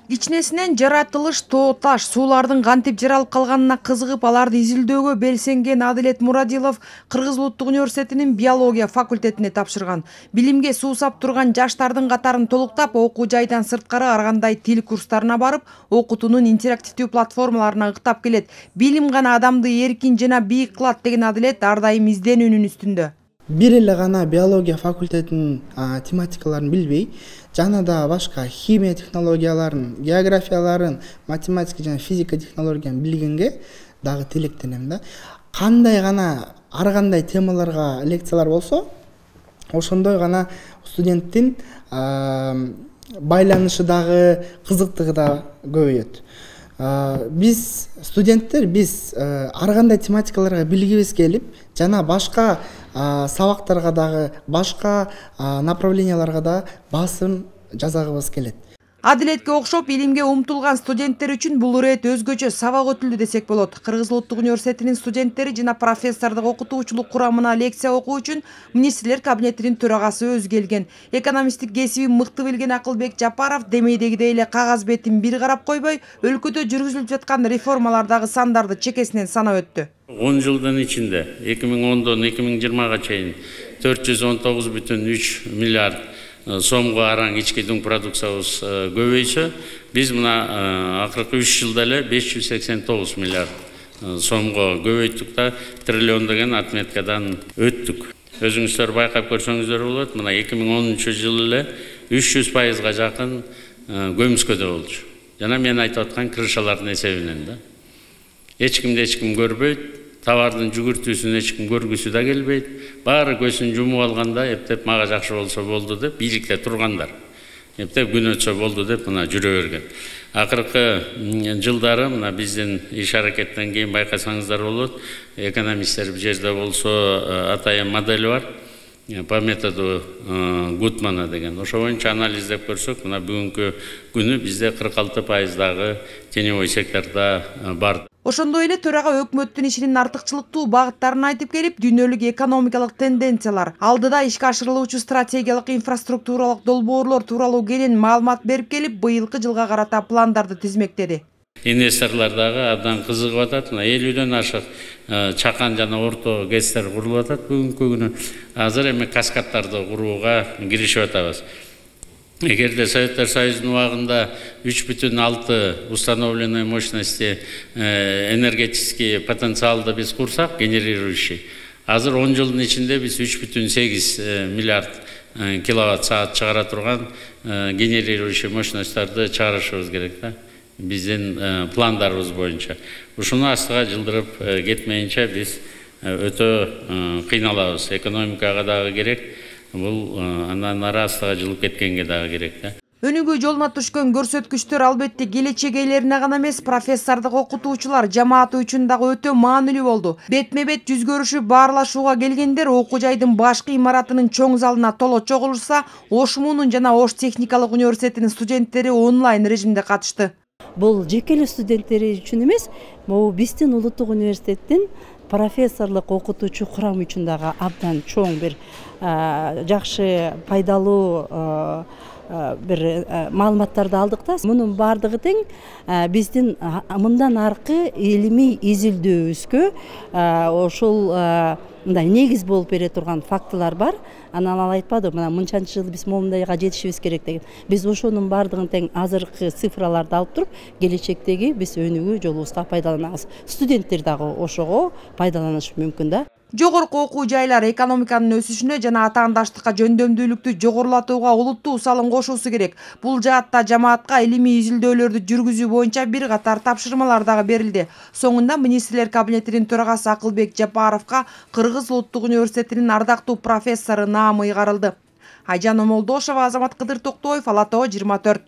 Кичинесинен жаратылыш, тоо таш, суулардын кантип жаралып калганына кызыгып, аларды изилдөөгө белсенген Адилет Мурадилов Кыргыз Улуттук университетинин биология факультетине тапшырган. Билимге суусап турган жаштардын катарын толуктап, окуу жайдан сырткары ар кандай тил курстарына барып, окутуунун интерактивдүү платформаларына ыктап келет. Билим гана адамды эркин жана бийик кылат деген Адилет ар дайым изденүүнүн үстүндө. Бир эле гана биология факультетинин тематикаларын билбей, жана да башка химия технологияларын, географияларын, математика жана физика технологияны билгенге дагы тилектенем да. Кандай гана ар кандай темаларга лекциялар болсо, ошондой гана студенттин байланышы дагы, кызыктыгы да көбөйөт. Биз студенттер ар кандай тематикаларга билгибиз келип, жана башка сабактарга дагы, башка направленияларга да басым жасагыбыз келет. Адилетке окшоп илимге умтулган студенттер үчүн бул ирет өзгөчө сабак өтүлдү десек болот. Кыргыз Улуттук университетинин студенттери жана профессордук окутуучулук курамына лекция окуу үчүн министрлер кабинетинин төрагасы өзү келген. Экономисттик кесибин мыкты билген Акылбек Жапаров демейдегидей эле кагаз бетин бир карап койбой, өлкөдө жүргүзүлүп жаткан реформалардагы сандарды чекесинен санап өттү. 10 жылдын ичинде 2010дон 2020га чейин 419,3 миллиард сомго араң ички дуң продукциябыз көбөйсө, биз мына акыркы 3 жылда эле 589 миллиард сомго көбөйттүк да, триллион деген отметкадан өттүк. Өзүңүздөр байкап көрсөңүздөр болот, мына 2010 жылы эле 300%га жакын көмүскөдө болчу. Жана мен айтып аткан крышалардын эсебинен да. Эч ким көрбөйт, товардын жүгүртүүсүн эч ким көргүсү да келбейт. Баары көзүн жумуп алганда, эптеп мага жакшы болсо болду деп бийликте тургандар. Эптеп күн өтсө болду деп мына жүрө берген. Акыркы жылдары мына биздин иш аракеттен кийин байкасаңыздар болот, экономисттер бул жерде болсо атайын модель бар. По методу Гутмана деген. Ошо боюнча анализдеп көрсөк, мына бүгүнкү күнү бизде 46%дагы теневой секторда бар. Ошондой эле төрага өкмөттүн ишинин артыкчылыктуу багыттарын айтып келип, дүйнөлүк экономикалык тенденциялар, алдыда ишке ашырылуучу стратегиялык инфраструктуралык долбоорлор тууралуу кенен маалымат берип келип, быйылкы жылга карата пландарды тизмектеди. Инвесторлор дагы абдан кызыгып атат. Мына 50дөн ашык чакан жана орто ГЭСтер курулуп атат бүгүнкү күнү. Азыр эми каскадтарды курууга киришип атабыз. Эгерде Советтер Союзунун убагында 3,6 установленной мощности энергетический потенциалды биз курсак, генерирующий. Азыр 10 жылдын ичинде биз 3,8 миллиард киловатт саат чыгара турган генерирующий мощностьтарды чыгарышыбыз керек да. Биздин пландарыбыз боюнча. Ушуну астыга жылдырып кетмейинче биз өтө кыйналабыз. Экономикага дагы керек. Бул андан ары астыга жылып кеткенге дагы керек да. Өнүгүү жолуна түшкөн көрсөткүчтөр албетте келечек ээлерине гана эмес, профессордук окутуучулар жамааты үчүн дагы өтө маанилүү болду. Бетме-бет жүз көрүшүп баарлашууга келгендер окуу жайдын башкы имаратынын чоң залына толо чогулушса, ОШМУнун жана Ош техникалык университетинин студенттери онлайн режимде катышты. Бул жеке эле студенттери үчүн эмес, бул биздин Улуттук университеттин профессорлук окутуучу курам үчүн дагы абдан чоң бир жакшы пайдалуу бир маалыматтарды алдык да. Мунун баардыгы тең биздин мындан аркы илимий изилдөөбүзгө ошол мындай негиз болуп бере турган фактылар бар. Анан ал айтпады, мына мынчанчы жылы биз момундайга жетишибиз керек деген. Биз ошонун баардыгын тең азыркы цифраларды алып туруп, келечектеги биз өнүгүү жолубузга пайдаланабыз. Студенттер дагы ошого пайдаланышы мүмкүн да. Жогорку окуу жайлар экономиканын өсүшүнө жана атаандаштыкка жөндөмдүүлүктү жогорулатууга олуттуу салым кошуусу керек. Бул жаатта жамаатка илимий изилдөөлөрдү жүргүзүү боюнча бир катар тапшырмалар дагы берилди. Соңунда министрлер кабинетинин төрагасы Акылбек Жапаровго Кыргыз Улуттук университетинин ардактуу профессору наамы ыйгарылды. Айжан Омолдошова, Азамат Кыдыр Токтоев, Ала Тоо 24.